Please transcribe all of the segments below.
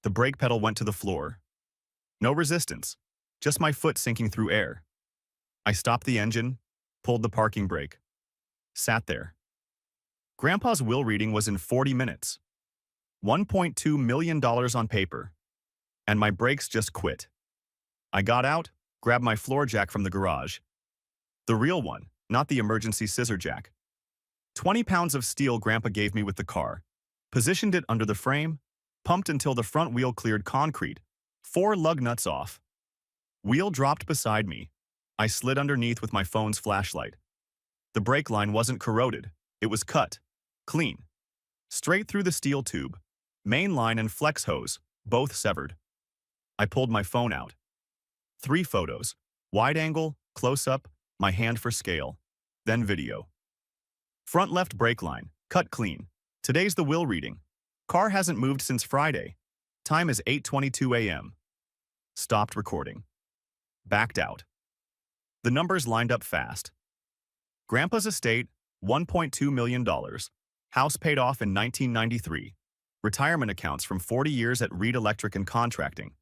The brake pedal went to the floor. No resistance, just my foot sinking through air. I stopped the engine, pulled the parking brake, sat there. Grandpa's will reading was in 40 minutes. $1.2 million on paper. And my brakes just quit. I got out, grabbed my floor jack from the garage. The real one, not the emergency scissor jack. 20 pounds of steel Grandpa gave me with the car. Positioned it under the frame, pumped until the front wheel cleared concrete. 4 lug nuts off. Wheel dropped beside me. I slid underneath with my phone's flashlight. The brake line wasn't corroded. It was cut. Clean. Straight through the steel tube. Main line and flex hose, both severed. I pulled my phone out. 3 photos. Wide angle, close-up, my hand for scale. Then video. Front left brake line, cut clean. Today's the will reading. Car hasn't moved since Friday. Time is 8:22 a.m. Stopped recording. Backed out. The numbers lined up fast. Grandpa's estate, $1.2 million. House paid off in 1993. Retirement accounts from 40 years at Reed Electric and Contracting.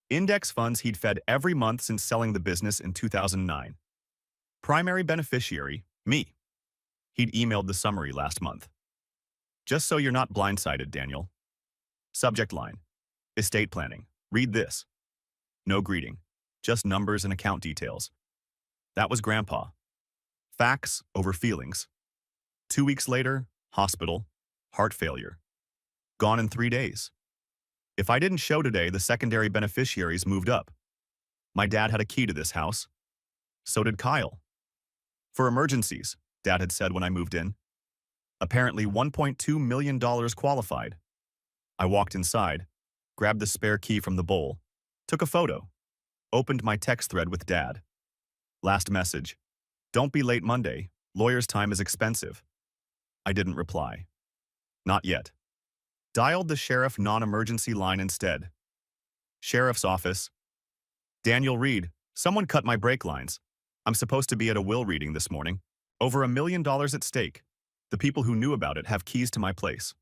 Index funds he'd fed every month since selling the business in 2009. Primary beneficiary, me. He'd emailed the summary last month. Just so you're not blindsided, Daniel. Subject line. Estate planning. Read this. No greeting. Just numbers and account details. That was Grandpa. Facts over feelings. 2 weeks later, hospital, heart failure. Gone in 3 days. If I didn't show today, the secondary beneficiaries moved up. My dad had a key to this house. So did Kyle. For emergencies, Dad had said when I moved in. Apparently $1.2 million qualified. I walked inside, grabbed the spare key from the bowl, took a photo, opened my text thread with Dad. Last message. Don't be late Monday. Lawyer's time is expensive. I didn't reply. Not yet. Dialed the sheriff non-emergency line instead. Sheriff's office. Daniel Reed, someone cut my brake lines. I'm supposed to be at a will reading this morning. Over $1 million at stake. The people who knew about it have keys to my place.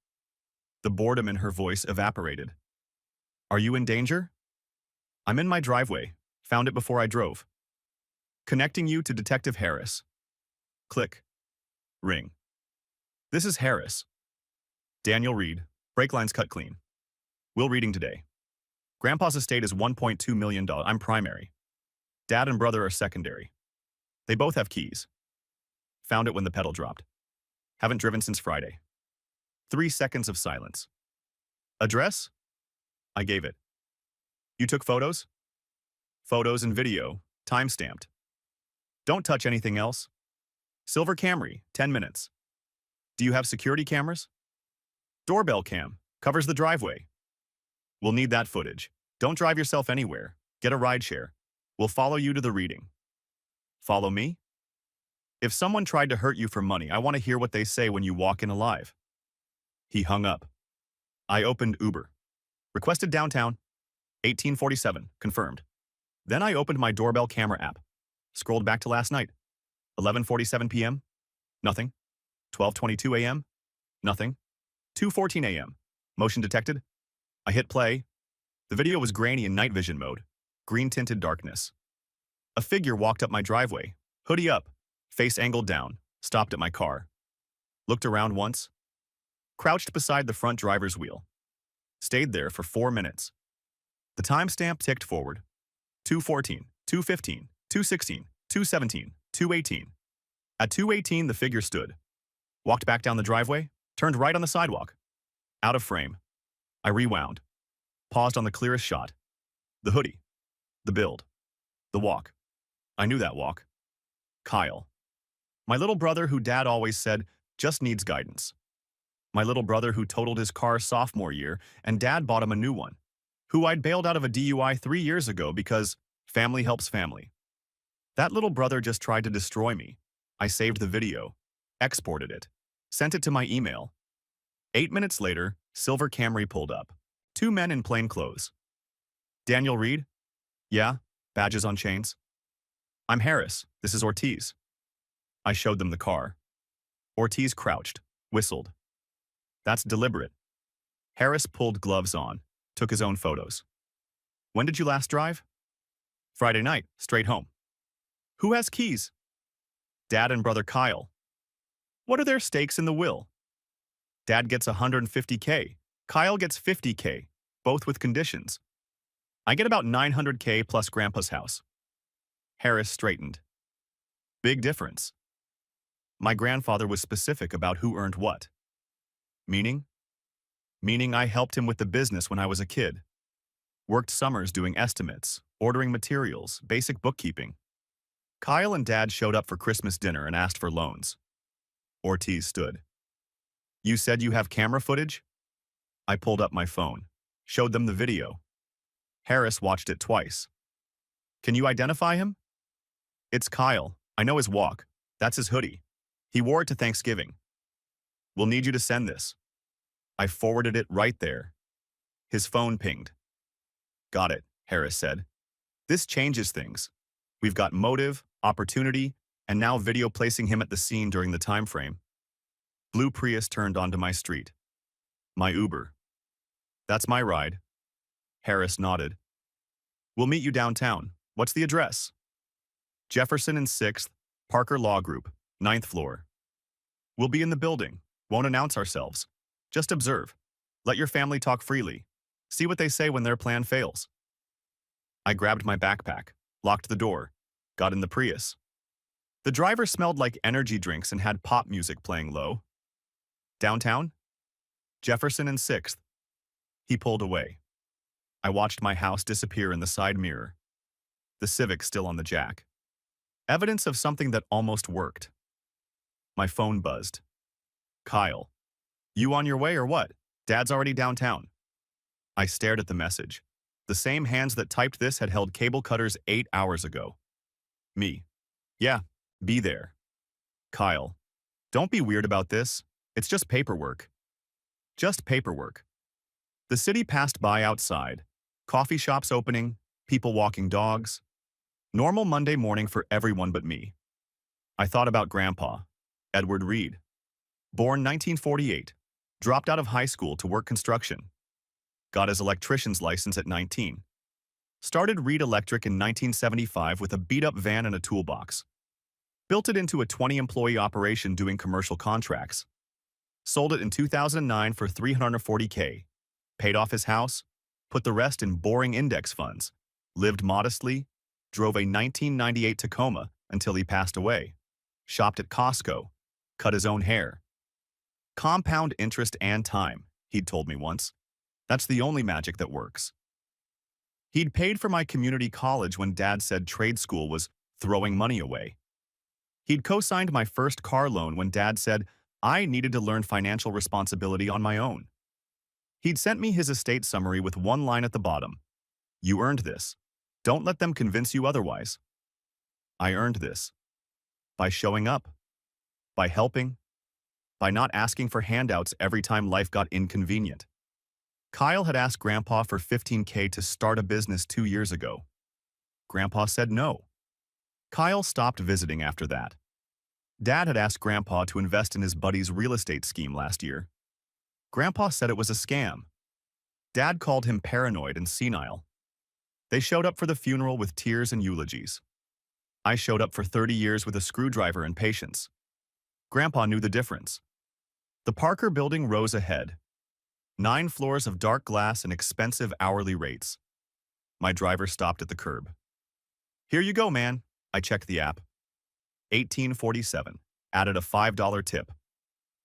The boredom in her voice evaporated. Are you in danger? I'm in my driveway. Found it before I drove. Connecting you to Detective Harris. Click. Ring. This is Harris. Daniel Reed. Brake lines cut clean. Will reading today. Grandpa's estate is $1.2 million. I'm primary. Dad and brother are secondary. They both have keys. Found it when the pedal dropped. Haven't driven since Friday. 3 seconds of silence. Address? I gave it. You took photos? Photos and video, time-stamped. Don't touch anything else. Silver Camry, 10 minutes. Do you have security cameras? Doorbell cam, covers the driveway. We'll need that footage. Don't drive yourself anywhere. Get a rideshare. We'll follow you to the reading. Follow me? If someone tried to hurt you for money, I want to hear what they say when you walk in alive. He hung up. I opened Uber. Requested downtown. 1847, confirmed. Then I opened my doorbell camera app. Scrolled back to last night. 11:47 p.m. Nothing. 12:22 a.m. Nothing. 2:14 a.m. Motion detected. I hit play. The video was grainy in night vision mode. Green-tinted darkness. A figure walked up my driveway. Hoodie up. Face angled down. Stopped at my car. Looked around once. Crouched beside the front driver's wheel. Stayed there for 4 minutes. The timestamp ticked forward. 2:14, 2:15, 2:16, 2:17, 2:18. At 2:18, the figure stood. Walked back down the driveway. Turned right on the sidewalk. Out of frame. I rewound. Paused on the clearest shot. The hoodie. The build. The walk. I knew that walk. Kyle. My little brother who Dad always said, just needs guidance. My little brother who totaled his car sophomore year and Dad bought him a new one. Who I'd bailed out of a DUI 3 years ago because family helps family. That little brother just tried to destroy me. I saved the video. Exported it. Sent it to my email. 8 minutes later, silver Camry pulled up. 2 men in plain clothes. Daniel Reed? Yeah, badges on chains. I'm Harris. This is Ortiz. I showed them the car. Ortiz crouched, whistled. That's deliberate. Harris pulled gloves on. Took his own photos. When did you last drive? Friday night, straight home. Who has keys? Dad and brother Kyle. What are their stakes in the will? Dad gets 150K. Kyle gets 50K, both with conditions. I get about 900K plus Grandpa's house. Harris straightened. Big difference. My grandfather was specific about who earned what. Meaning? Meaning I helped him with the business when I was a kid. Worked summers doing estimates, ordering materials, basic bookkeeping. Kyle and Dad showed up for Christmas dinner and asked for loans. Ortiz stood. You said you have camera footage? I pulled up my phone, showed them the video. Harris watched it twice. Can you identify him? It's Kyle. I know his walk. That's his hoodie. He wore it to Thanksgiving. We'll need you to send this. I forwarded it right there. His phone pinged. Got it, Harris said. This changes things. We've got motive, opportunity, and now video placing him at the scene during the time frame. Blue Prius turned onto my street. My Uber. That's my ride. Harris nodded. We'll meet you downtown. What's the address? Jefferson and 6th, Parker Law Group, 9th floor. We'll be in the building. Won't announce ourselves. Just observe. Let your family talk freely. See what they say when their plan fails. I grabbed my backpack, locked the door, got in the Prius. The driver smelled like energy drinks and had pop music playing low. Downtown? Jefferson and 6th. He pulled away. I watched my house disappear in the side mirror. The Civic still on the jack. Evidence of something that almost worked. My phone buzzed. Kyle. You on your way or what? Dad's already downtown. I stared at the message. The same hands that typed this had held cable cutters 8 hours ago. Me. Yeah, be there. Kyle. Don't be weird about this. It's just paperwork. Just paperwork. The city passed by outside. Coffee shops opening, people walking dogs. Normal Monday morning for everyone but me. I thought about Grandpa, Edward Reed. Born 1948, dropped out of high school to work construction. Got his electrician's license at 19. Started Reed Electric in 1975 with a beat-up van and a toolbox. Built it into a 20-employee operation doing commercial contracts. Sold it in 2009 for $340K. Paid off his house, put the rest in boring index funds, lived modestly, drove a 1998 Tacoma until he passed away, shopped at Costco, cut his own hair. Compound interest and time, he'd told me once. That's the only magic that works. He'd paid for my community college when Dad said trade school was throwing money away. He'd co-signed my first car loan when Dad said I needed to learn financial responsibility on my own. He'd sent me his estate summary with one line at the bottom. You earned this. Don't let them convince you otherwise. I earned this. By showing up. By helping. By not asking for handouts every time life got inconvenient. Kyle had asked Grandpa for $15K to start a business 2 years ago. Grandpa said no. Kyle stopped visiting after that. Dad had asked Grandpa to invest in his buddy's real estate scheme last year. Grandpa said it was a scam. Dad called him paranoid and senile. They showed up for the funeral with tears and eulogies. I showed up for 30 years with a screwdriver and patience. Grandpa knew the difference. The Parker building rose ahead. 9 floors of dark glass and expensive hourly rates. My driver stopped at the curb. Here you go, man. I checked the app. $18.47. Added a $5 tip.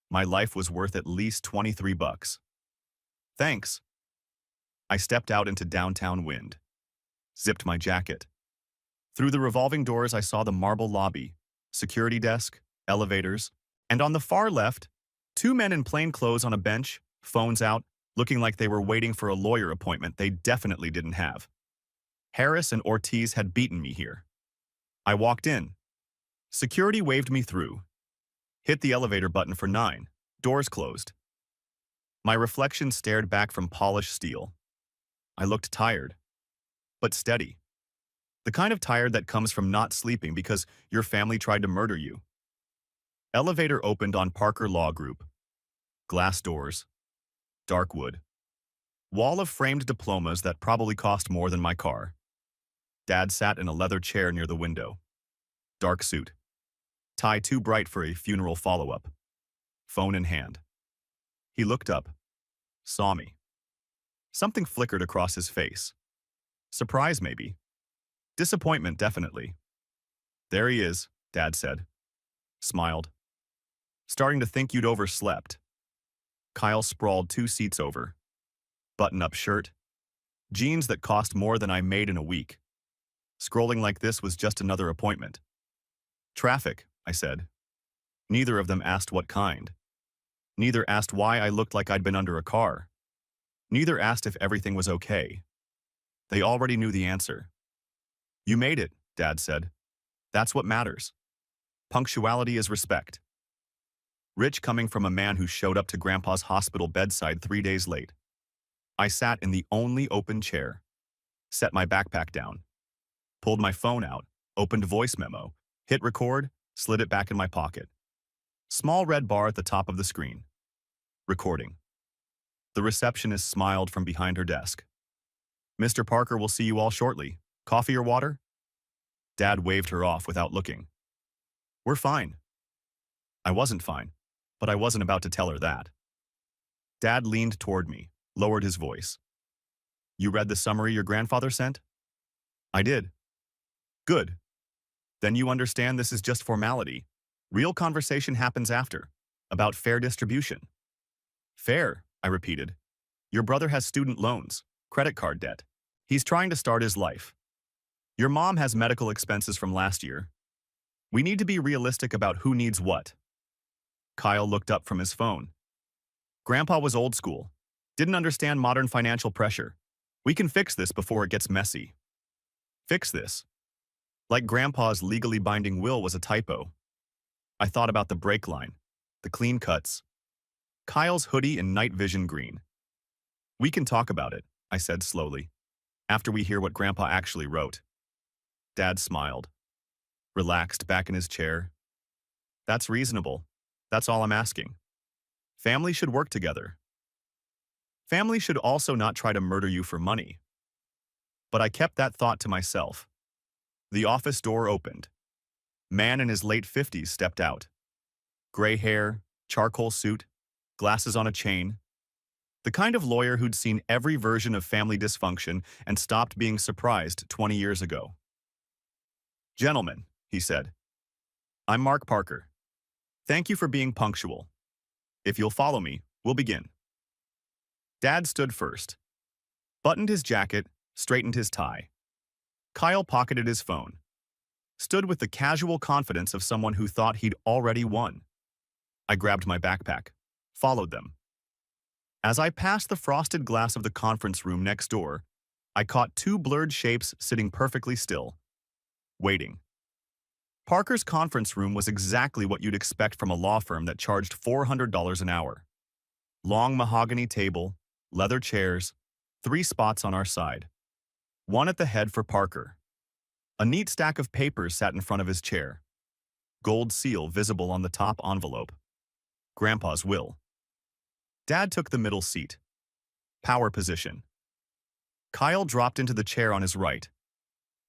My life was worth at least $23. Thanks. I stepped out into downtown wind. Zipped my jacket. Through the revolving doors, I saw the marble lobby, security desk, elevators, and on the far left, 2 men in plain clothes on a bench, phones out, looking like they were waiting for a lawyer appointment they definitely didn't have. Harris and Ortiz had beaten me here. I walked in. Security waved me through. Hit the elevator button for 9. Doors closed. My reflection stared back from polished steel. I looked tired, but steady. The kind of tired that comes from not sleeping because your family tried to murder you. Elevator opened on Parker Law Group. Glass doors. Dark wood. Wall of framed diplomas that probably cost more than my car. Dad sat in a leather chair near the window. Dark suit. Tie too bright for a funeral follow-up. Phone in hand. He looked up. Saw me. Something flickered across his face. Surprise, maybe. Disappointment, definitely. There he is, Dad said. Smiled. Starting to think you'd overslept. Kyle sprawled 2 seats over. Button-up shirt. Jeans that cost more than I made in a week. Scrolling like this was just another appointment. Traffic, I said. Neither of them asked what kind. Neither asked why I looked like I'd been under a car. Neither asked if everything was okay. They already knew the answer. You made it, Dad said. That's what matters. Punctuality is respect. Rich coming from a man who showed up to Grandpa's hospital bedside 3 days late. I sat in the only open chair, set my backpack down, pulled my phone out, opened voice memo, hit record, slid it back in my pocket. Small red bar at the top of the screen. Recording. The receptionist smiled from behind her desk. Mr. Parker will see you all shortly. Coffee or water? Dad waved her off without looking. We're fine. I wasn't fine, but I wasn't about to tell her that. Dad leaned toward me, lowered his voice. You read the summary your grandfather sent? I did. Good. Then you understand this is just formality. Real conversation happens after, about fair distribution. Fair, I repeated. Your brother has student loans, credit card debt. He's trying to start his life. Your mom has medical expenses from last year. We need to be realistic about who needs what. Kyle looked up from his phone. Grandpa was old school. Didn't understand modern financial pressure. We can fix this before it gets messy. Fix this. Like Grandpa's legally binding will was a typo. I thought about the brake line, the clean cuts. Kyle's hoodie in night vision green. We can talk about it, I said slowly, after we hear what Grandpa actually wrote. Dad smiled, relaxed back in his chair. That's reasonable. That's all I'm asking. Family should work together. Family should also not try to murder you for money. But I kept that thought to myself. The office door opened. Man in his late 50s stepped out. Gray hair, charcoal suit, glasses on a chain. The kind of lawyer who'd seen every version of family dysfunction and stopped being surprised 20 years ago. Gentlemen, he said, I'm Mark Parker. Thank you for being punctual. If you'll follow me, we'll begin. Dad stood first, buttoned his jacket, straightened his tie. Kyle pocketed his phone, stood with the casual confidence of someone who thought he'd already won. I grabbed my backpack, followed them. As I passed the frosted glass of the conference room next door, I caught 2 blurred shapes sitting perfectly still, waiting. Parker's conference room was exactly what you'd expect from a law firm that charged $400 an hour. Long mahogany table, leather chairs, 3 spots on our side. One at the head for Parker. A neat stack of papers sat in front of his chair. Gold seal visible on the top envelope. Grandpa's will. Dad took the middle seat. Power position. Kyle dropped into the chair on his right.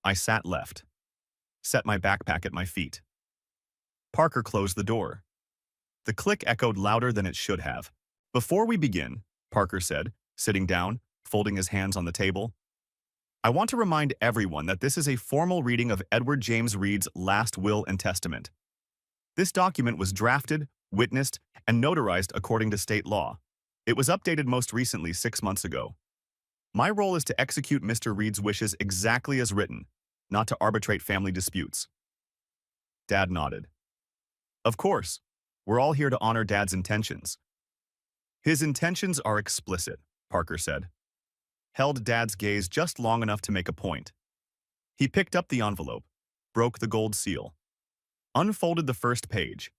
I sat left. Set my backpack at my feet. Parker closed the door. The click echoed louder than it should have. Before we begin, Parker said, sitting down, folding his hands on the table, I want to remind everyone that this is a formal reading of Edward James Reed's last will and testament. This document was drafted, witnessed, and notarized according to state law. It was updated most recently 6 months ago. My role is to execute Mr. Reed's wishes exactly as written, not to arbitrate family disputes. Dad nodded. Of course, we're all here to honor Dad's intentions. His intentions are explicit, Parker said. Held Dad's gaze just long enough to make a point. He picked up the envelope, broke the gold seal, unfolded the first page.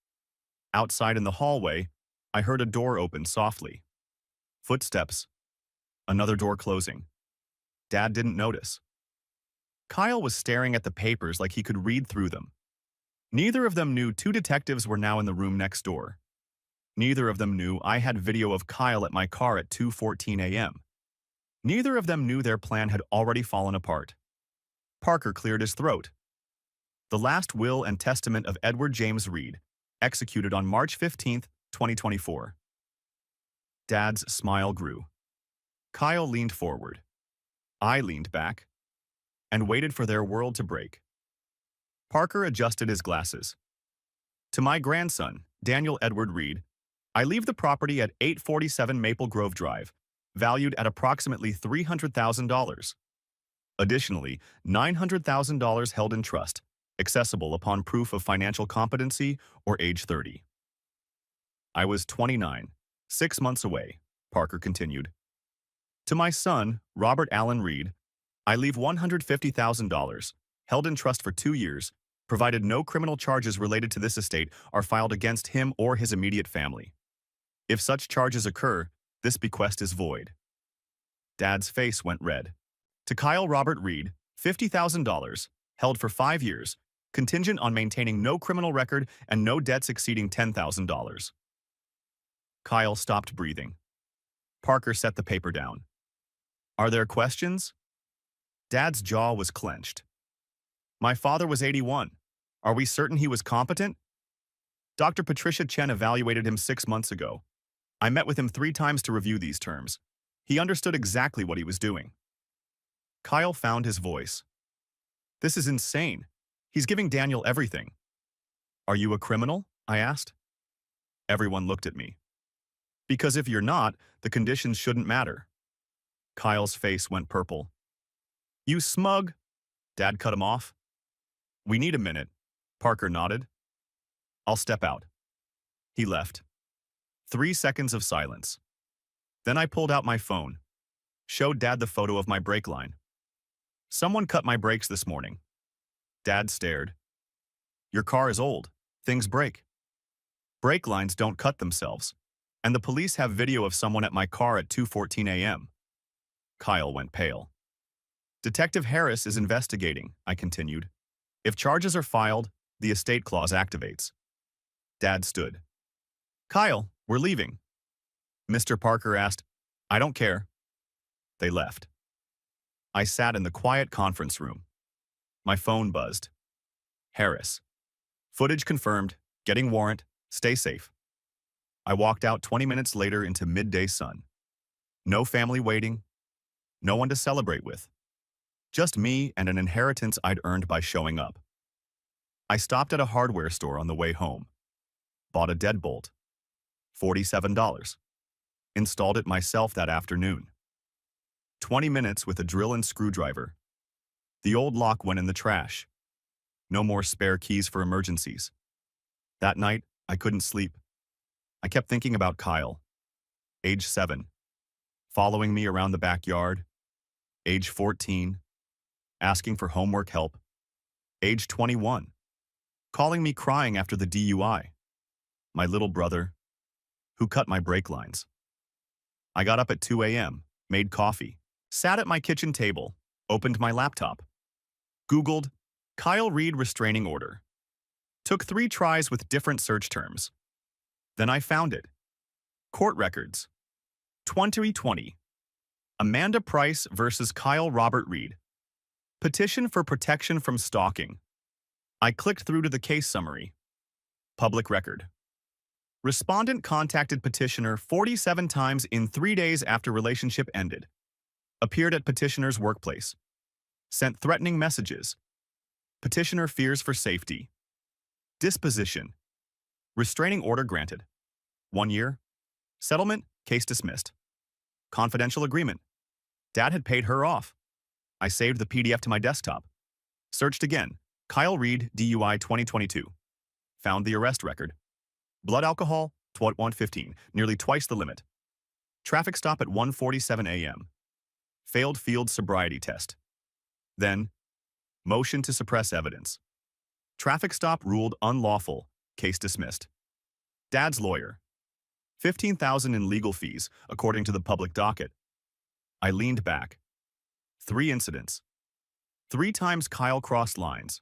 Outside in the hallway, I heard a door open softly. Footsteps. Another door closing. Dad didn't notice. Kyle was staring at the papers like he could read through them. Neither of them knew 2 detectives were now in the room next door. Neither of them knew I had video of Kyle at my car at 2:14 a.m. Neither of them knew their plan had already fallen apart. Parker cleared his throat. The last will and testament of Edward James Reed, executed on March 15, 2024. Dad's smile grew. Kyle leaned forward. I leaned back and waited for their world to break. Parker adjusted his glasses. To my grandson, Daniel Edward Reed, I leave the property at 847 Maple Grove Drive, valued at approximately $300,000. Additionally, $900,000 held in trust, accessible upon proof of financial competency or age 30. I was 29, 6 months away, Parker continued. To my son, Robert Allen Reed, I leave $150,000, held in trust for 2 years, provided no criminal charges related to this estate are filed against him or his immediate family. If such charges occur, this bequest is void. Dad's face went red. To Kyle Robert Reed, $50,000, held for 5 years, contingent on maintaining no criminal record and no debts exceeding $10,000. Kyle stopped breathing. Parker set the paper down. Are there questions? Dad's jaw was clenched. My father was 81. Are we certain he was competent? Dr. Patricia Chen evaluated him 6 months ago. I met with him 3 times to review these terms. He understood exactly what he was doing. Kyle found his voice. This is insane. He's giving Daniel everything. Are you a criminal? I asked. Everyone looked at me. Because if you're not, the conditions shouldn't matter. Kyle's face went purple. You smug. Dad cut him off. We need a minute. Parker nodded. I'll step out. He left. 3 seconds of silence. Then I pulled out my phone. Showed Dad the photo of my brake line. Someone cut my brakes this morning. Dad stared. Your car is old. Things break. Brake lines don't cut themselves. And the police have video of someone at my car at 2:14 a.m. Kyle went pale. Detective Harris is investigating, I continued. If charges are filed, the estate clause activates. Dad stood. Kyle, we're leaving. Mr. Parker asked, I don't care. They left. I sat in the quiet conference room. My phone buzzed. Harris. Footage confirmed. Getting warrant. Stay safe. I walked out 20 minutes later into midday sun. No family waiting. No one to celebrate with. Just me and an inheritance I'd earned by showing up. I stopped at a hardware store on the way home. Bought a deadbolt. $47. Installed it myself that afternoon. 20 minutes with a drill and screwdriver. The old lock went in the trash. No more spare keys for emergencies. That night, I couldn't sleep. I kept thinking about Kyle. Age 7. Following me around the backyard. Age 14. Asking for homework help. Age 21. Calling me crying after the DUI. My little brother, who cut my brake lines. I got up at 2 a.m., made coffee, sat at my kitchen table, opened my laptop. Googled, Kyle Reed restraining order. Took 3 tries with different search terms. Then I found it. Court records. 2020. Amanda Price versus Kyle Robert Reed. Petition for protection from stalking. I clicked through to the case summary. Public record. Respondent contacted petitioner 47 times in 3 days after relationship ended. Appeared at petitioner's workplace. Sent threatening messages. Petitioner fears for safety. Disposition. Restraining order granted. 1 year. Settlement, case dismissed. Confidential agreement. Dad had paid her off. I saved the PDF to my desktop. Searched again. Kyle Reed, DUI 2022. Found the arrest record. Blood alcohol, 115, nearly twice the limit. Traffic stop at 1:47 a.m. Failed field sobriety test. Then, motion to suppress evidence. Traffic stop ruled unlawful, case dismissed. Dad's lawyer. $15,000 in legal fees, according to the public docket. I leaned back. 3 incidents. 3 times Kyle crossed lines.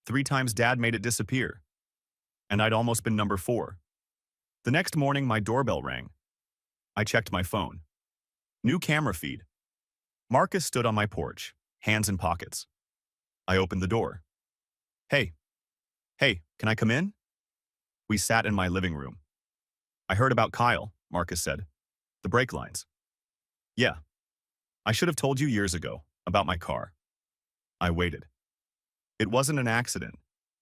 3 times Dad made it disappear. And I'd almost been number 4. The next morning, my doorbell rang. I checked my phone. New camera feed. Marcus stood on my porch, hands in pockets. I opened the door. Hey, hey, can I come in? We sat in my living room. I heard about Kyle, Marcus said. The brake lines. Yeah, I should have told you years ago about my car. I waited. It wasn't an accident.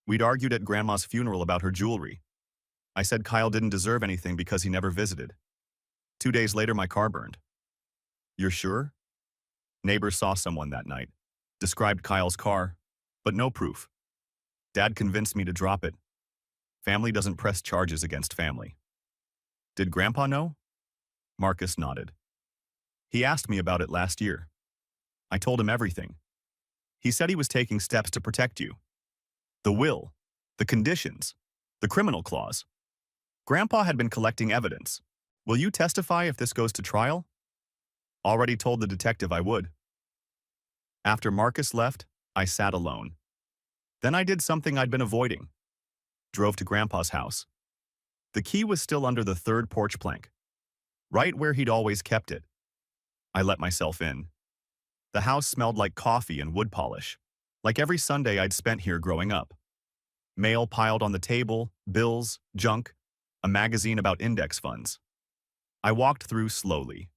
We'd argued at Grandma's funeral about her jewelry. I said Kyle didn't deserve anything because he never visited. 2 days later, my car burned. You're sure? Neighbors saw someone that night. Described Kyle's car, but no proof. Dad convinced me to drop it. Family doesn't press charges against family. Did Grandpa know? Marcus nodded. He asked me about it last year. I told him everything. He said he was taking steps to protect you. The will, the conditions, the criminal clause. Grandpa had been collecting evidence. Will you testify if this goes to trial? Already told the detective I would. After Marcus left, I sat alone. Then I did something I'd been avoiding. Drove to Grandpa's house. The key was still under the third porch plank, right where he'd always kept it. I let myself in. The house smelled like coffee and wood polish, like every Sunday I'd spent here growing up. Mail piled on the table, bills, junk, a magazine about index funds. I walked through slowly.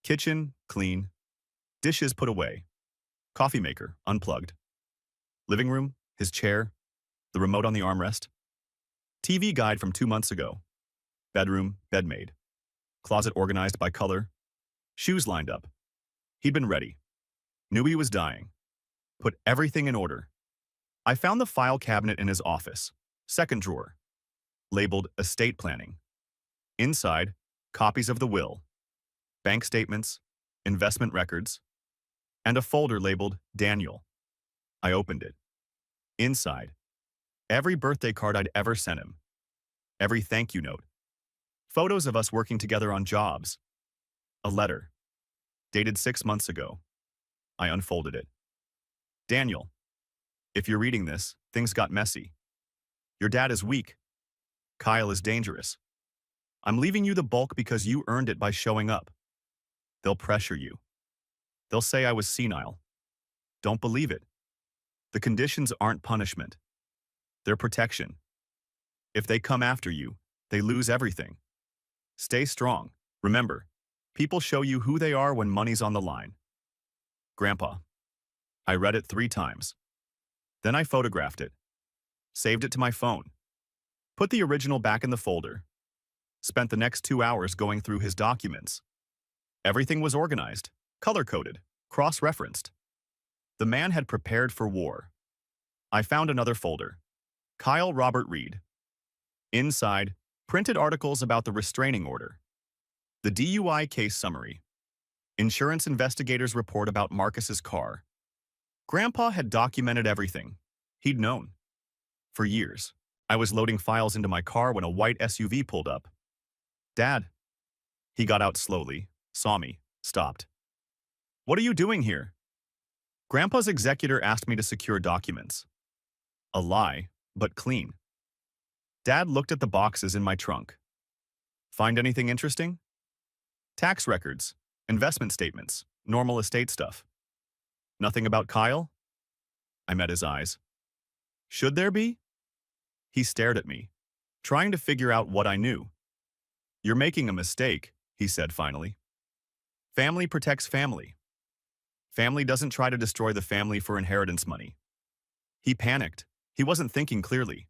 Kitchen, clean. Dishes put away. Coffee maker, unplugged. Living room, his chair, the remote on the armrest. TV guide from 2 months ago. Bedroom, bed made. Closet organized by color. Shoes lined up. He'd been ready. Knew he was dying. Put everything in order. I found the file cabinet in his office. Second drawer. Labeled estate planning. Inside, copies of the will. Bank statements, investment records, and a folder labeled Daniel. I opened it. Inside, every birthday card I'd ever sent him. Every thank you note. Photos of us working together on jobs. A letter. Dated 6 months ago. I unfolded it. Daniel, if you're reading this, things got messy. Your dad is weak. Kyle is dangerous. I'm leaving you the bulk because you earned it by showing up. They'll pressure you. They'll say I was senile. Don't believe it. The conditions aren't punishment. They're protection. If they come after you, they lose everything. Stay strong. Remember, people show you who they are when money's on the line. Grandpa. I read it 3 times. Then I photographed it. Saved it to my phone. Put the original back in the folder. Spent the next 2 hours going through his documents. Everything was organized, color-coded, cross-referenced. The man had prepared for war. I found another folder. Kyle Robert Reed. Inside, printed articles about the restraining order. The DUI case summary. Insurance investigators' report about Marcus's car. Grandpa had documented everything. He'd known. For years, I was loading files into my car when a white SUV pulled up. Dad. He got out slowly, saw me, stopped. What are you doing here? Grandpa's executor asked me to secure documents. A lie, but clean. Dad looked at the boxes in my trunk. Find anything interesting? Tax records, investment statements, normal estate stuff. Nothing about Kyle? I met his eyes. Should there be? He stared at me, trying to figure out what I knew. You're making a mistake, he said finally. Family protects family. Family doesn't try to destroy the family for inheritance money. He panicked. He wasn't thinking clearly.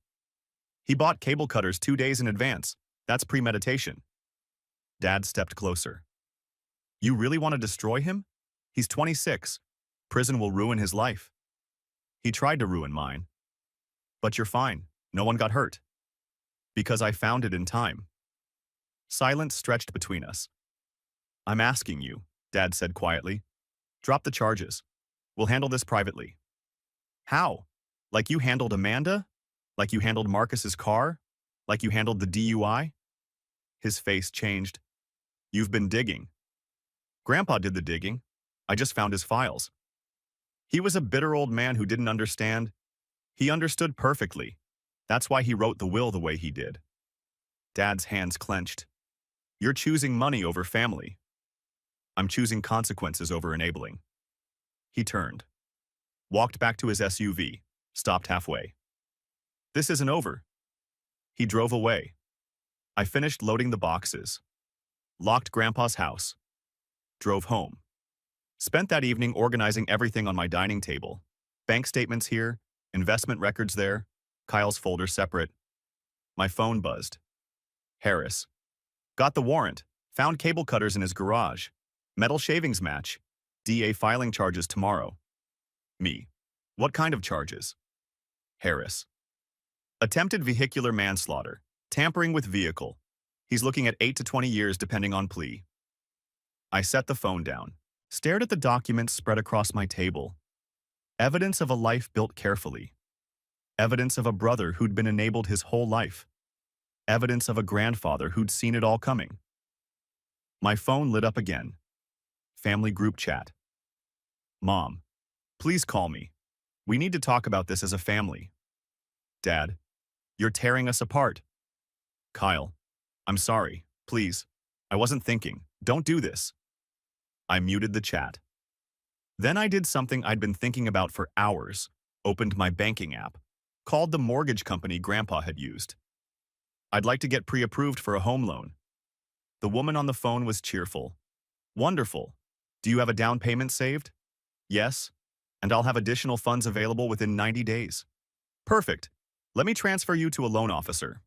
He bought cable cutters 2 days in advance. That's premeditation. Dad stepped closer. You really want to destroy him? He's 26. Prison will ruin his life. He tried to ruin mine. But you're fine. No one got hurt. Because I found it in time. Silence stretched between us. I'm asking you, Dad said quietly. Drop the charges. We'll handle this privately. How? Like you handled Amanda? Like you handled Marcus's car? Like you handled the DUI? His face changed. You've been digging. Grandpa did the digging. I just found his files. He was a bitter old man who didn't understand. He understood perfectly. That's why he wrote the will the way he did. Dad's hands clenched. You're choosing money over family. I'm choosing consequences over enabling. He turned, walked back to his SUV, stopped halfway. This isn't over. He drove away. I finished loading the boxes, locked Grandpa's house, drove home. Spent that evening organizing everything on my dining table. Bank statements here, investment records there, Kyle's folder separate. My phone buzzed. Harris. Got the warrant. Found cable cutters in his garage. Metal shavings match. DA filing charges tomorrow. Me. What kind of charges? Harris. Attempted vehicular manslaughter. Tampering with vehicle. He's looking at 8 to 20 years depending on plea. I set the phone down. Stared at the documents spread across my table. Evidence of a life built carefully. Evidence of a brother who'd been enabled his whole life. Evidence of a grandfather who'd seen it all coming. My phone lit up again. Family group chat. Mom, please call me. We need to talk about this as a family. Dad, you're tearing us apart. Kyle, I'm sorry, please. I wasn't thinking. Don't do this. I muted the chat. Then I did something I'd been thinking about for hours, opened my banking app, called the mortgage company Grandpa had used. I'd like to get pre-approved for a home loan. The woman on the phone was cheerful. Wonderful. Do you have a down payment saved? Yes. And I'll have additional funds available within 90 days. Perfect. Let me transfer you to a loan officer.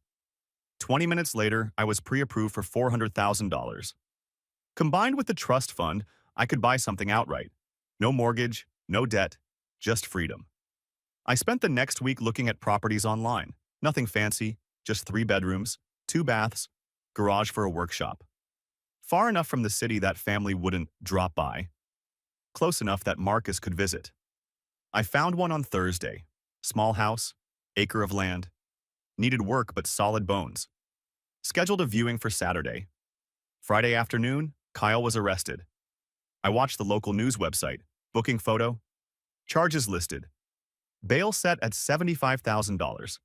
20 minutes later, I was pre-approved for $400,000. Combined with the trust fund, I could buy something outright. No mortgage, no debt, just freedom. I spent the next week looking at properties online. Nothing fancy, just 3 bedrooms, 2 baths, garage for a workshop. Far enough from the city that family wouldn't drop by. Close enough that Marcus could visit. I found one on Thursday. Small house, acre of land. Needed work but solid bones. Scheduled a viewing for Saturday. Friday afternoon, Kyle was arrested. I watched the local news website. Booking photo. Charges listed. Bail set at $75,000.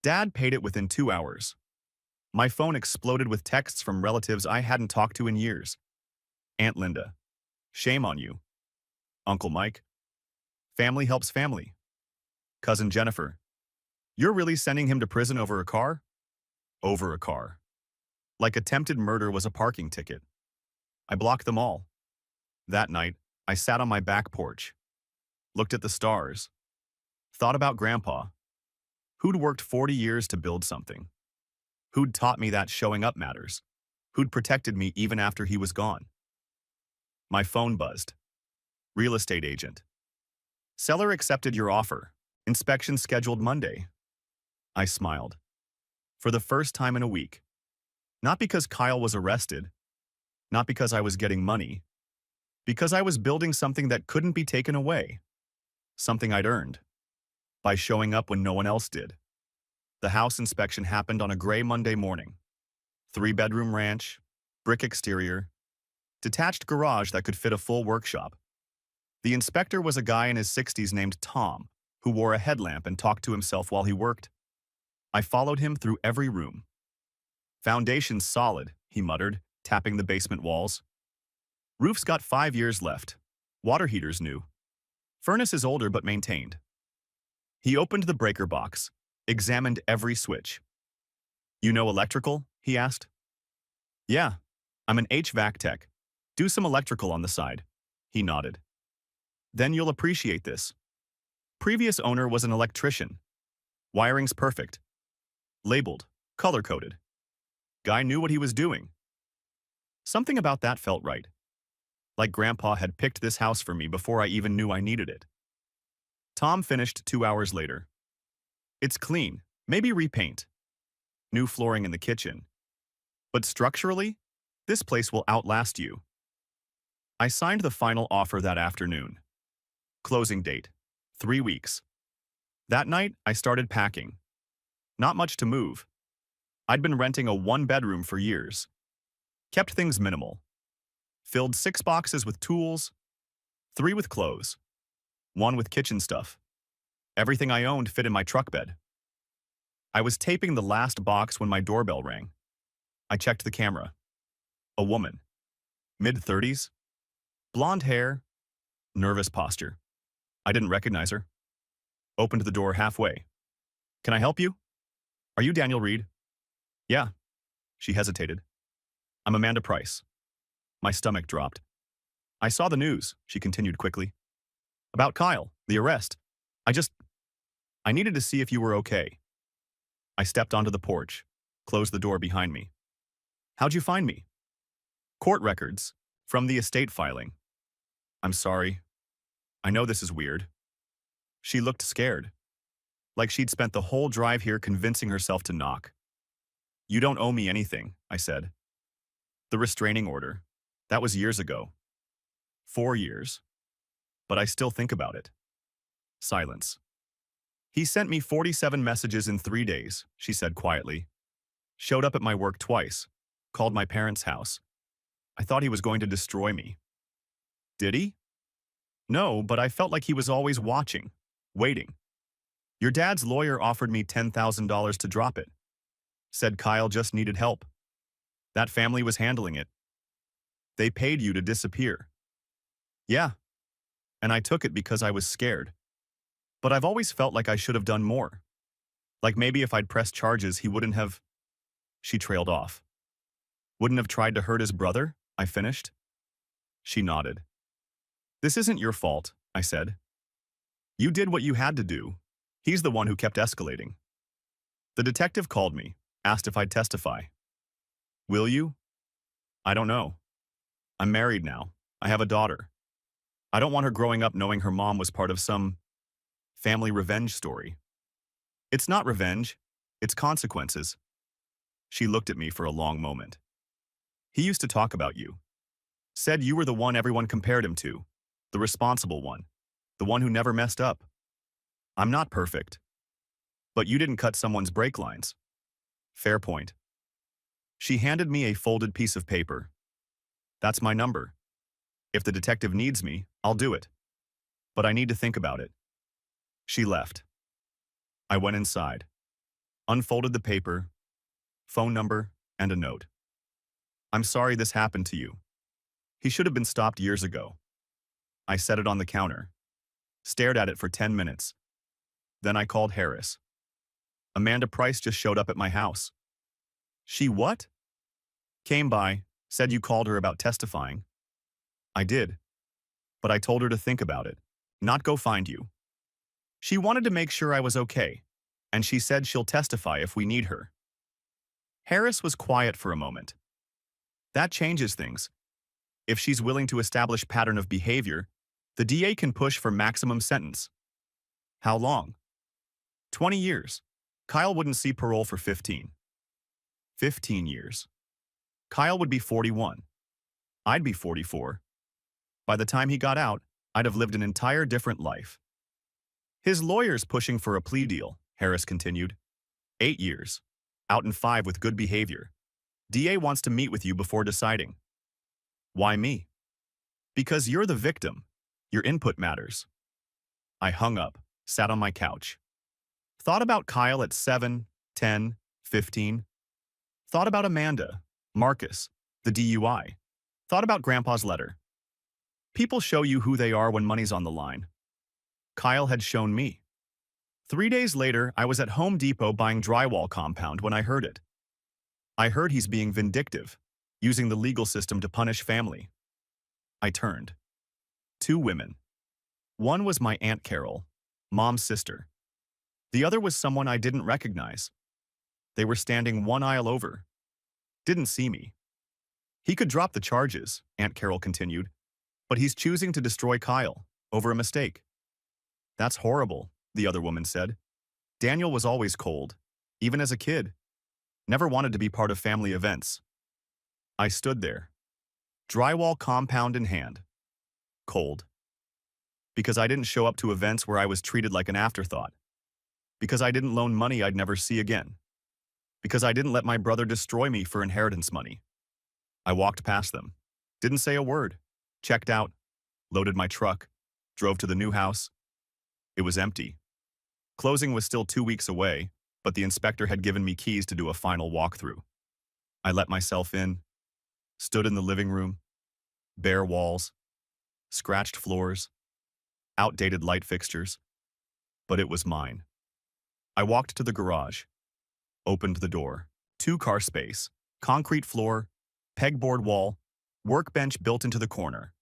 Dad paid it within 2 hours. My phone exploded with texts from relatives I hadn't talked to in years. Aunt Linda. Shame on you. Uncle Mike. Family helps family. Cousin Jennifer. You're really sending him to prison over a car? Over a car. Like attempted murder was a parking ticket. I blocked them all. That night, I sat on my back porch, looked at the stars, thought about Grandpa, who'd worked 40 years to build something, who'd taught me that showing up matters, who'd protected me even after he was gone. My phone buzzed. Real estate agent. Seller accepted your offer. Inspection scheduled Monday. I smiled. For the first time in a week. Not because Kyle was arrested, not because I was getting money, because I was building something that couldn't be taken away, something I'd earned, by showing up when no one else did. The house inspection happened on a gray Monday morning. 3-bedroom ranch, brick exterior, detached garage that could fit a full workshop. The inspector was a guy in his 60s named Tom, who wore a headlamp and talked to himself while he worked. I followed him through every room. Foundation's solid, he muttered, tapping the basement walls. Roof's got 5 years left. Water heater's new. Furnace is older but maintained. He opened the breaker box, examined every switch. You know electrical? He asked. Yeah, I'm an HVAC tech. Do some electrical on the side. He nodded. Then you'll appreciate this. Previous owner was an electrician. Wiring's perfect. Labeled, color-coded. Guy knew what he was doing. Something about that felt right. Like Grandpa had picked this house for me before I even knew I needed it. Tom finished 2 hours later. It's clean, maybe repaint. New flooring in the kitchen. But structurally, this place will outlast you. I signed the final offer that afternoon. Closing date, 3 weeks. That night, I started packing. Not much to move. I'd been renting a 1-bedroom for years. Kept things minimal. Filled 6 boxes with tools, 3 with clothes, 1 with kitchen stuff. Everything I owned fit in my truck bed. I was taping the last box when my doorbell rang. I checked the camera. A woman. Mid-30s, Blonde hair, nervous posture. I didn't recognize her. Opened the door halfway. Can I help you? Are you Daniel Reed? Yeah. She hesitated. I'm Amanda Price. My stomach dropped. I saw the news, she continued quickly. About Kyle, the arrest. I needed to see if you were okay. I stepped onto the porch, closed the door behind me. How'd you find me? Court records, from the estate filing. I'm sorry. I know this is weird. She looked scared, like she'd spent the whole drive here convincing herself to knock. You don't owe me anything, I said. The restraining order. That was years ago. 4 years. But I still think about it. Silence. He sent me 47 messages in 3 days, she said quietly. Showed up at my work twice. Called my parents' house. I thought he was going to destroy me. Did he? No, but I felt like he was always watching, waiting. Your dad's lawyer offered me $10,000 to drop it. Said Kyle just needed help. That family was handling it. They paid you to disappear. Yeah. And I took it because I was scared. But I've always felt like I should have done more. Like maybe if I'd pressed charges, he wouldn't have… She trailed off. Wouldn't have tried to hurt his brother? I finished. She nodded. This isn't your fault, I said. You did what you had to do. He's the one who kept escalating. The detective called me, asked if I'd testify. Will you? I don't know. I'm married now. I have a daughter. I don't want her growing up knowing her mom was part of some family revenge story. It's not revenge. It's consequences. She looked at me for a long moment. He used to talk about you. Said you were the one everyone compared him to. The responsible one. The one who never messed up. I'm not perfect. But you didn't cut someone's brake lines. Fair point. She handed me a folded piece of paper. That's my number. If the detective needs me, I'll do it. But I need to think about it. She left. I went inside. Unfolded the paper, phone number, and a note. I'm sorry this happened to you. He should have been stopped years ago. I set it on the counter. Stared at it for 10 minutes. Then I called Harris. Amanda Price just showed up at my house. She what? Came by, said you called her about testifying. I did. But I told her to think about it, not go find you. She wanted to make sure I was okay, and she said she'll testify if we need her. Harris was quiet for a moment. That changes things. If she's willing to establish pattern of behavior, the DA can push for maximum sentence. How long? 20 years. Kyle wouldn't see parole for 15. 15 years. Kyle would be 41. I'd be 44. By the time he got out, I'd have lived an entire different life. His lawyer's pushing for a plea deal, Harris continued. 8 years. Out in 5 with good behavior. DA wants to meet with you before deciding. Why me? Because you're the victim. Your input matters. I hung up, sat on my couch. Thought about Kyle at 7, 10, 15. Thought about Amanda, Marcus, the DUI. Thought about Grandpa's letter. People show you who they are when money's on the line. Kyle had shown me. 3 days later, I was at Home Depot buying drywall compound when I heard it. I heard he's being vindictive, using the legal system to punish family. I turned. 2 women. One was my Aunt Carol, Mom's sister. The other was someone I didn't recognize. They were standing one aisle over. Didn't see me. He could drop the charges, Aunt Carol continued, but he's choosing to destroy Kyle over a mistake. That's horrible, the other woman said. Daniel was always cold, even as a kid. Never wanted to be part of family events. I stood there, drywall compound in hand. Cold. Because I didn't show up to events where I was treated like an afterthought. Because I didn't loan money I'd never see again. Because I didn't let my brother destroy me for inheritance money. I walked past them. Didn't say a word. Checked out. Loaded my truck. Drove to the new house. It was empty. Closing was still 2 weeks away, but the inspector had given me keys to do a final walkthrough. I let myself in. Stood in the living room. Bare walls. scratched floors, outdated light fixtures, but it was mine. I walked to the garage, opened the door. Two-car space, concrete floor, pegboard wall, workbench built into the corner.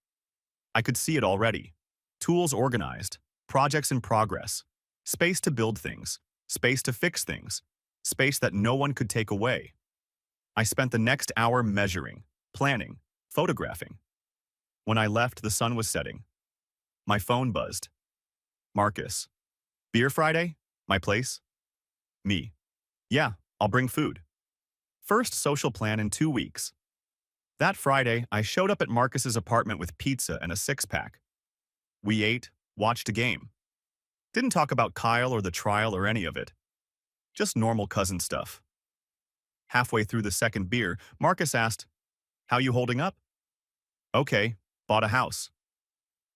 I could see it already. Tools organized, projects in progress, space to build things, space to fix things, space that no one could take away. I spent the next hour measuring, planning, photographing. When I left, the sun was setting. My phone buzzed. Marcus. Beer Friday? My place? Me. Yeah, I'll bring food. First social plan in 2 weeks. That Friday, I showed up at Marcus's apartment with pizza and a six-pack. We ate, watched a game. Didn't talk about Kyle or the trial or any of it. Just normal cousin stuff. Halfway through the second beer, Marcus asked, "How you holding up?" "Okay, bought a house."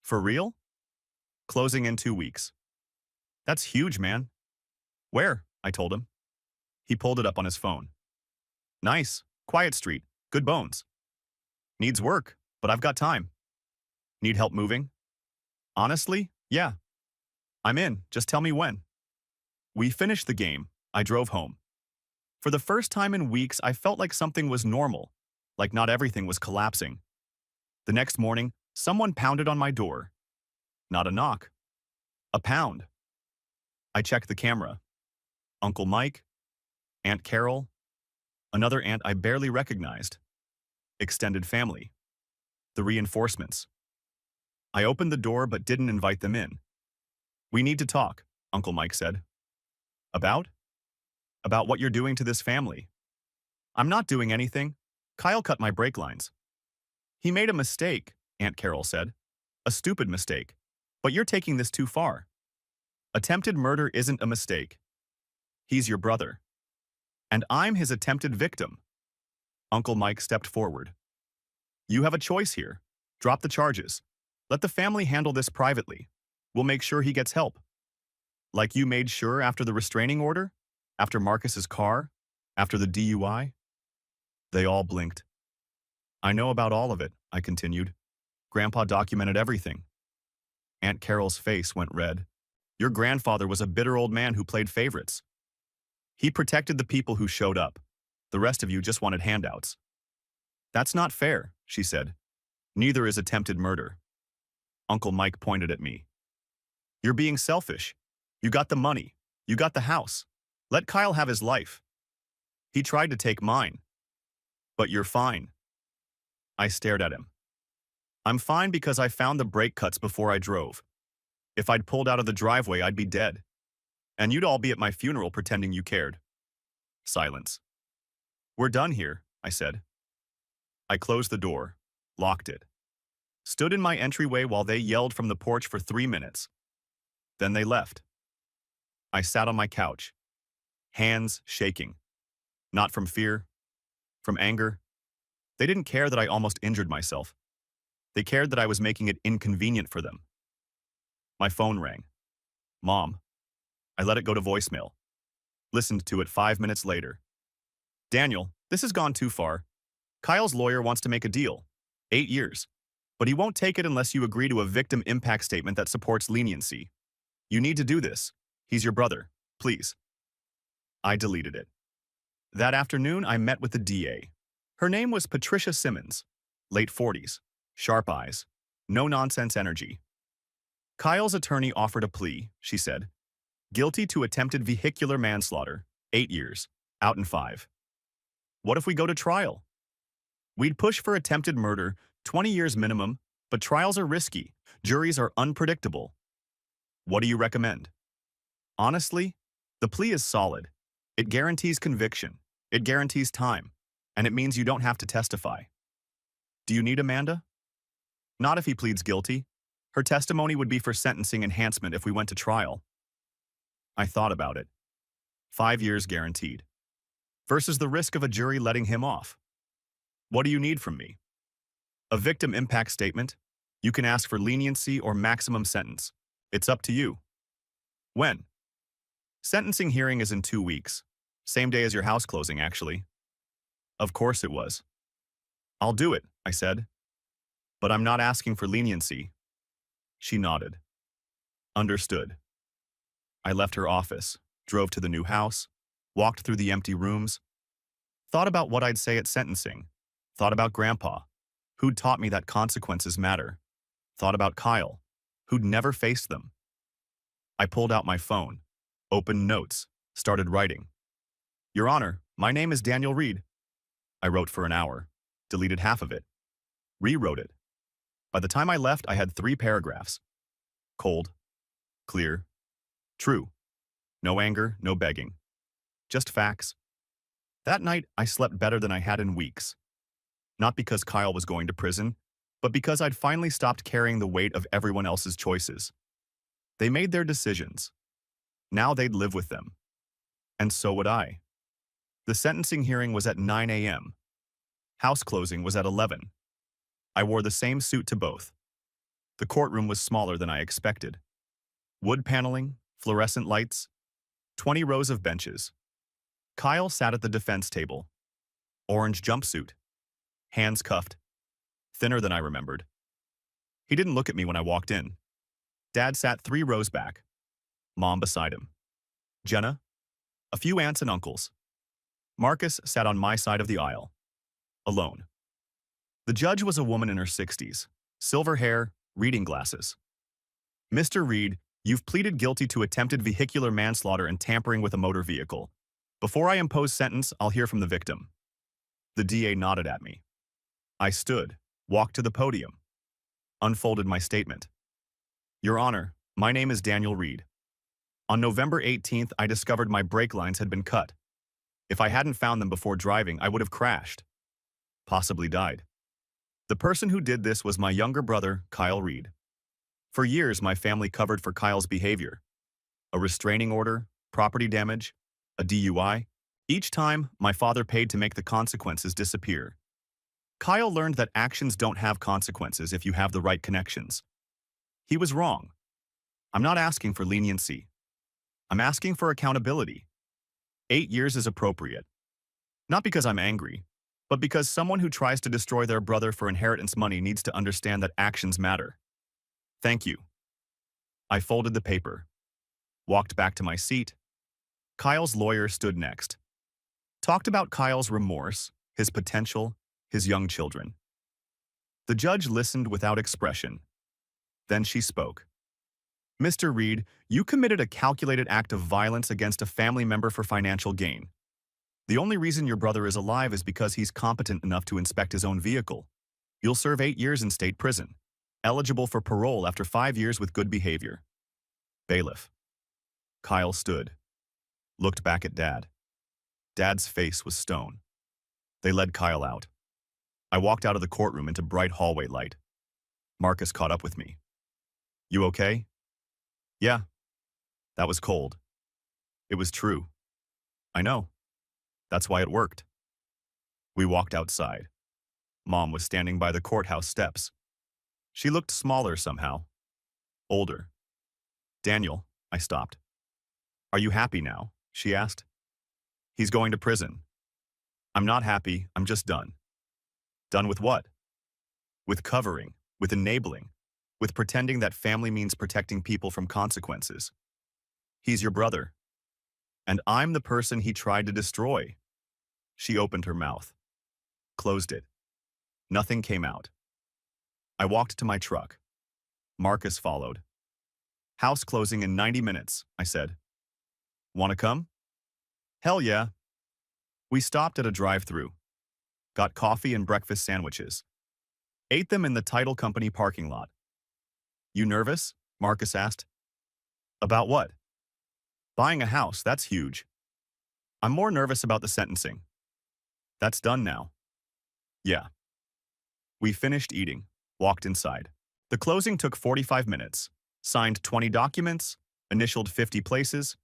"For real?" "Closing in 2 weeks." "That's huge, man." "Where?" I told him. He pulled it up on his phone. "Nice, quiet street, good bones." "Needs work, but I've got time." "Need help moving?" "Honestly, yeah." "I'm in, just tell me when." We finished the game. I drove home. For the first time in weeks, I felt like something was normal, like not everything was collapsing. The next morning, someone pounded on my door. Not a knock. A pound. I checked the camera. Uncle Mike, Aunt Carol, another aunt I barely recognized. Extended family. The reinforcements. I opened the door but didn't invite them in. "We need to talk," Uncle Mike said. "About?" "About what you're doing to this family." "I'm not doing anything. Kyle cut my brake lines." "He made a mistake," Aunt Carol said. "A stupid mistake. But you're taking this too far. Attempted murder isn't a mistake. He's your brother. And I'm his attempted victim." Uncle Mike stepped forward. "You have a choice here. Drop the charges. Let the family handle this privately. We'll make sure he gets help. Like you made sure after the restraining order? After Marcus's car? After the DUI?" They all blinked. "I know about all of it," I continued. "Grandpa documented everything." Aunt Carol's face went red. "Your grandfather was a bitter old man who played favorites. He protected the people who showed up. The rest of you just wanted handouts." "That's not fair," she said. "Neither is attempted murder." Uncle Mike pointed at me. "You're being selfish. You got the money. You got the house. Let Kyle have his life. He tried to take mine. But you're fine." I stared at him. "I'm fine because I found the brake cuts before I drove. If I'd pulled out of the driveway, I'd be dead. And you'd all be at my funeral pretending you cared." Silence. "We're done here," I said. I closed the door, locked it, stood in my entryway while they yelled from the porch for 3 minutes. Then they left. I sat on my couch, hands shaking. Not from fear, from anger. They didn't care that I almost injured myself. They cared that I was making it inconvenient for them. My phone rang. "Mom." I let it go to voicemail. Listened to it 5 minutes later. "Daniel, this has gone too far. Kyle's lawyer wants to make a deal. 8 years. But he won't take it unless you agree to a victim impact statement that supports leniency. You need to do this. He's your brother. Please." I deleted it. That afternoon, I met with the DA. Her name was Patricia Simmons. Late 40s. Sharp eyes. No-nonsense energy. "Kyle's attorney offered a plea," she said. "Guilty to attempted vehicular manslaughter. 8 years. Out in 5. What if we go to trial? We'd push for attempted murder, 20 years minimum, but trials are risky. Juries are unpredictable. What do you recommend?" Honestly, the plea is solid. It guarantees conviction. It guarantees time. And it means you don't have to testify. Do you need Amanda? Not if he pleads guilty. Her testimony would be for sentencing enhancement if we went to trial. I thought about it. 5 years guaranteed. Versus the risk of a jury letting him off. What do you need from me? A victim impact statement. You can ask for leniency or maximum sentence. It's up to you. When? Sentencing hearing is in 2 weeks. Same day as your house closing, actually. Of course it was. I'll do it, I said. But I'm not asking for leniency. She nodded. Understood. I left her office, drove to the new house, walked through the empty rooms, thought about what I'd say at sentencing, thought about Grandpa, who'd taught me that consequences matter, thought about Kyle, who'd never faced them. I pulled out my phone, opened notes, started writing. Your Honor, my name is Daniel Reed. I wrote for an hour, deleted half of it, rewrote it. By the time I left, I had 3 paragraphs. Cold, clear, true. No anger, no begging. Just facts. That night, I slept better than I had in weeks. Not because Kyle was going to prison, but because I'd finally stopped carrying the weight of everyone else's choices. They made their decisions. Now they'd live with them. And so would I. The sentencing hearing was at 9 a.m. House closing was at 11. I wore the same suit to both. The courtroom was smaller than I expected. Wood paneling, fluorescent lights, 20 rows of benches. Kyle sat at the defense table. Orange jumpsuit. Hands cuffed. Thinner than I remembered. He didn't look at me when I walked in. Dad sat 3 rows back. Mom beside him. Jenna. A few aunts and uncles. Marcus sat on my side of the aisle. Alone. The judge was a woman in her 60s. Silver hair, reading glasses. Mr. Reed, you've pleaded guilty to attempted vehicular manslaughter and tampering with a motor vehicle. Before I impose sentence, I'll hear from the victim. The DA nodded at me. I stood, walked to the podium, unfolded my statement. Your Honor, my name is Daniel Reed. On November 18th, I discovered my brake lines had been cut. If I hadn't found them before driving, I would have crashed. Possibly died. The person who did this was my younger brother, Kyle Reed. For years, my family covered for Kyle's behavior. A restraining order, property damage, a DUI. Each time, my father paid to make the consequences disappear. Kyle learned that actions don't have consequences if you have the right connections. He was wrong. I'm not asking for leniency. I'm asking for accountability. 8 years is appropriate. Not because I'm angry, but because someone who tries to destroy their brother for inheritance money needs to understand that actions matter. Thank you. I folded the paper, walked back to my seat. Kyle's lawyer stood next. Talked about Kyle's remorse, his potential, his young children. The judge listened without expression. Then she spoke. Mr. Reed, you committed a calculated act of violence against a family member for financial gain. The only reason your brother is alive is because he's competent enough to inspect his own vehicle. You'll serve 8 years in state prison, eligible for parole after 5 years with good behavior. Bailiff. Kyle stood, looked back at Dad. Dad's face was stone. They led Kyle out. I walked out of the courtroom into bright hallway light. Marcus caught up with me. You okay? Yeah. That was cold. It was true. I know. That's why it worked. We walked outside. Mom was standing by the courthouse steps. She looked smaller somehow. Older. Daniel, I stopped. Are you happy now? She asked. He's going to prison. I'm not happy, I'm just done. Done with what? With covering, with enabling, with pretending that family means protecting people from consequences. He's your brother. And I'm the person he tried to destroy. She opened her mouth, closed it. Nothing came out. I walked to my truck. Marcus followed. House closing in 90 minutes, I said. Want to come? Hell yeah. We stopped at a drive-thru, got coffee and breakfast sandwiches, ate them in the title company parking lot. You nervous? Marcus asked. About what? Buying a house, that's huge. I'm more nervous about the sentencing. That's done now. Yeah. We finished eating, walked inside. The closing took 45 minutes, signed 20 documents, initialed 50 places.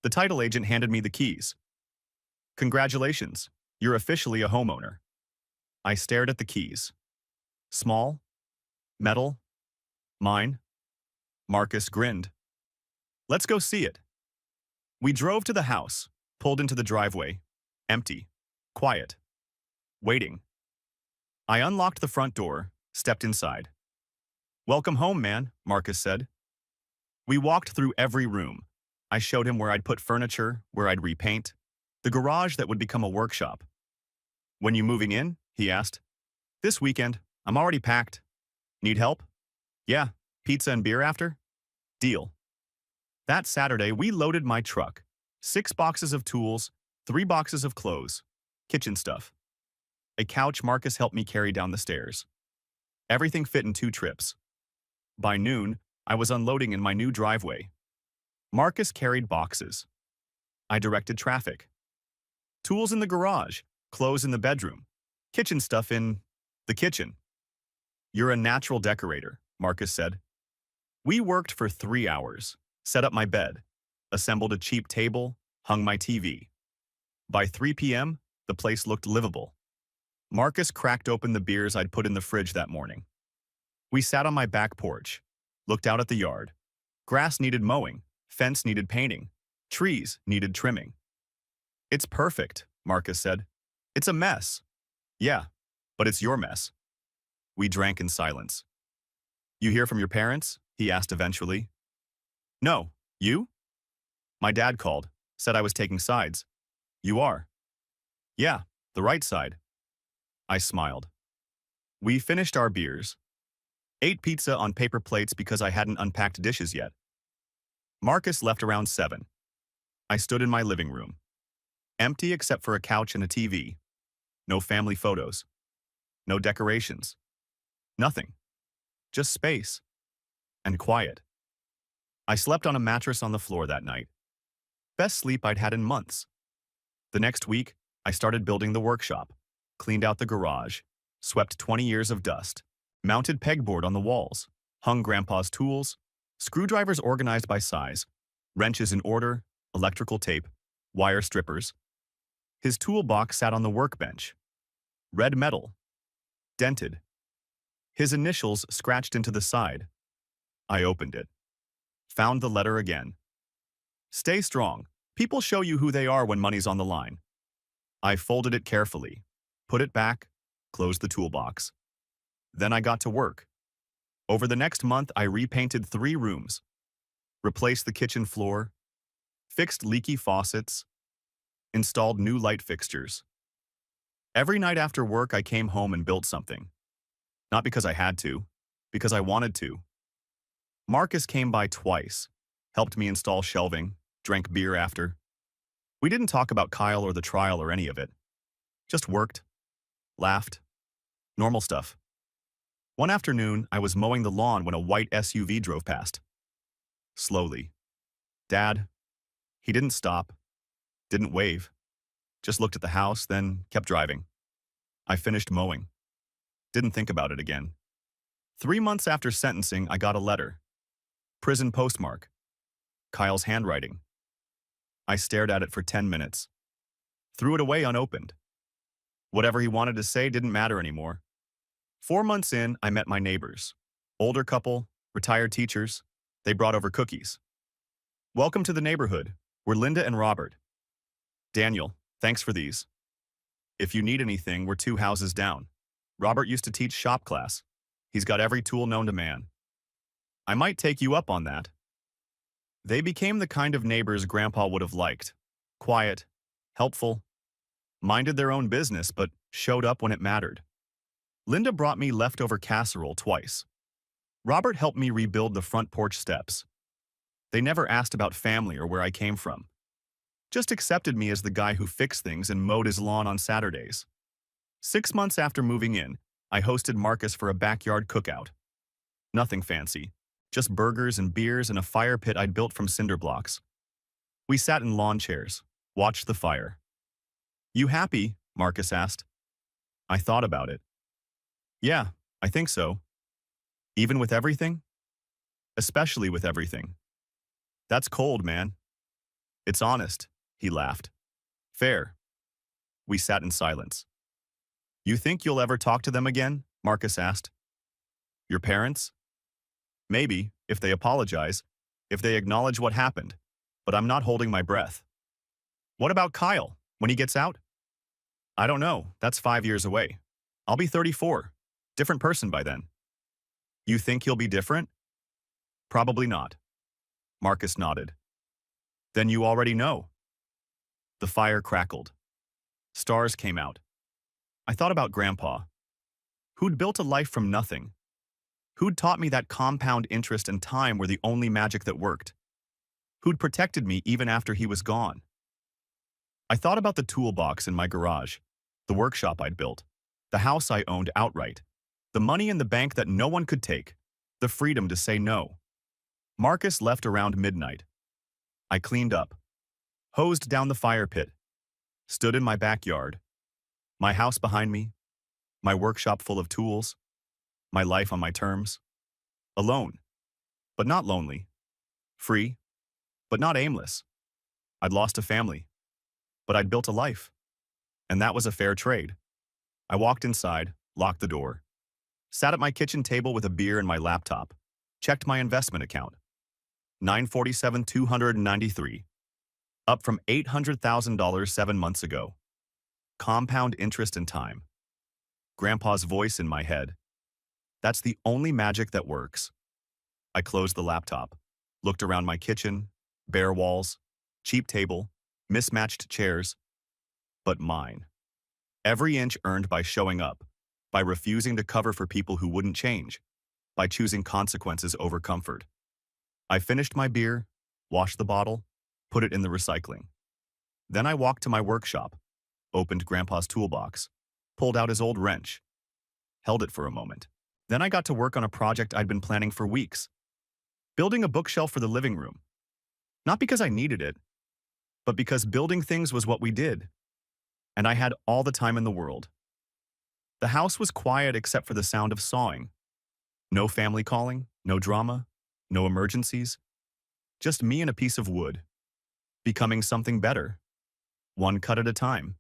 The title agent handed me the keys. Congratulations, you're officially a homeowner. I stared at the keys. Small? Metal? Mine? Marcus grinned. Let's go see it. We drove to the house, pulled into the driveway. Empty. Quiet. Waiting. I unlocked the front door, stepped inside. Welcome home, man, Marcus said. We walked through every room. I showed him where I'd put furniture, where I'd repaint, the garage that would become a workshop. When you moving in? He asked. This weekend. I'm already packed. Need help? Yeah. Pizza and beer after? Deal. That Saturday, we loaded my truck. 6 boxes of tools, 3 boxes of clothes, kitchen stuff. A couch Marcus helped me carry down the stairs. Everything fit in 2 trips. By noon, I was unloading in my new driveway. Marcus carried boxes. I directed traffic. Tools in the garage, clothes in the bedroom, kitchen stuff in the kitchen. You're a natural decorator, Marcus said. We worked for 3 hours, set up my bed, assembled a cheap table, hung my TV. By 3 p.m., the place looked livable. Marcus cracked open the beers I'd put in the fridge that morning. We sat on my back porch, looked out at the yard. Grass needed mowing, fence needed painting, trees needed trimming. It's perfect, Marcus said. It's a mess. Yeah, but it's your mess. We drank in silence. You hear from your parents? He asked eventually. No, you? My dad called, said I was taking sides. You are? Yeah, the right side. I smiled. We finished our beers. Ate pizza on paper plates because I hadn't unpacked dishes yet. Marcus left around 7. I stood in my living room. Empty except for a couch and a TV. No family photos. No decorations. Nothing. Just space. And quiet. I slept on a mattress on the floor that night. Best sleep I'd had in months. The next week, I started building the workshop, cleaned out the garage, swept 20 years of dust, mounted pegboard on the walls, hung Grandpa's tools, screwdrivers organized by size, wrenches in order, electrical tape, wire strippers. His toolbox sat on the workbench. Red metal. Dented. His initials scratched into the side. I opened it. Found the letter again. Stay strong. People show you who they are when money's on the line. I folded it carefully, put it back, closed the toolbox. Then I got to work. Over the next month, I repainted 3 rooms, replaced the kitchen floor, fixed leaky faucets, installed new light fixtures. Every night after work, I came home and built something. Not because I had to, because I wanted to. Marcus came by twice, helped me install shelving, drank beer after. We didn't talk about Kyle or the trial or any of it. Just worked, laughed, normal stuff. One afternoon, I was mowing the lawn when a white SUV drove past. Slowly. Dad. He didn't stop, didn't wave, just looked at the house, then kept driving. I finished mowing. Didn't think about it again. 3 months after sentencing, I got a letter. Prison postmark. Kyle's handwriting. I stared at it for 10 minutes. Threw it away unopened. Whatever he wanted to say didn't matter anymore. 4 months in, I met my neighbors. Older couple, retired teachers. They brought over cookies. Welcome to the neighborhood. We're Linda and Robert. Daniel, thanks for these. If you need anything, we're 2 houses down. Robert used to teach shop class. He's got every tool known to man. I might take you up on that. They became the kind of neighbors Grandpa would have liked. Quiet, helpful, minded their own business but showed up when it mattered. Linda brought me leftover casserole twice. Robert helped me rebuild the front porch steps. They never asked about family or where I came from. Just accepted me as the guy who fixed things and mowed his lawn on Saturdays. 6 months after moving in, I hosted Marcus for a backyard cookout. Nothing fancy. Just burgers and beers and a fire pit I'd built from cinder blocks. We sat in lawn chairs, watched the fire. You happy? Marcus asked. I thought about it. Yeah, I think so. Even with everything? Especially with everything. That's cold, man. It's honest, he laughed. Fair. We sat in silence. You think you'll ever talk to them again? Marcus asked. Your parents? Maybe, if they apologize, if they acknowledge what happened, but I'm not holding my breath. What about Kyle, when he gets out? I don't know, that's 5 years away. I'll be 34. Different person by then. You think he'll be different? Probably not. Marcus nodded. Then you already know. The fire crackled. Stars came out. I thought about Grandpa, who'd built a life from nothing, who'd taught me that compound interest and time were the only magic that worked, who'd protected me even after he was gone. I thought about the toolbox in my garage, the workshop I'd built, the house I owned outright, the money in the bank that no one could take, the freedom to say no. Marcus left around midnight. I cleaned up, hosed down the fire pit, stood in my backyard, my house behind me, my workshop full of tools, my life on my terms. Alone, but not lonely. Free, but not aimless. I'd lost a family, but I'd built a life. And that was a fair trade. I walked inside, locked the door, sat at my kitchen table with a beer and my laptop, checked my investment account. 947,293, up from $800,000 7 months ago. Compound interest in time. Grandpa's voice in my head. That's the only magic that works. I closed the laptop, looked around my kitchen, bare walls, cheap table, mismatched chairs, but mine. Every inch earned by showing up, by refusing to cover for people who wouldn't change, by choosing consequences over comfort. I finished my beer, washed the bottle, put it in the recycling. Then I walked to my workshop, opened Grandpa's toolbox, pulled out his old wrench, held it for a moment. Then I got to work on a project I'd been planning for weeks, building a bookshelf for the living room. Not because I needed it, but because building things was what we did, and I had all the time in the world. The house was quiet except for the sound of sawing. No family calling, no drama, no emergencies. Just me and a piece of wood, becoming something better, one cut at a time.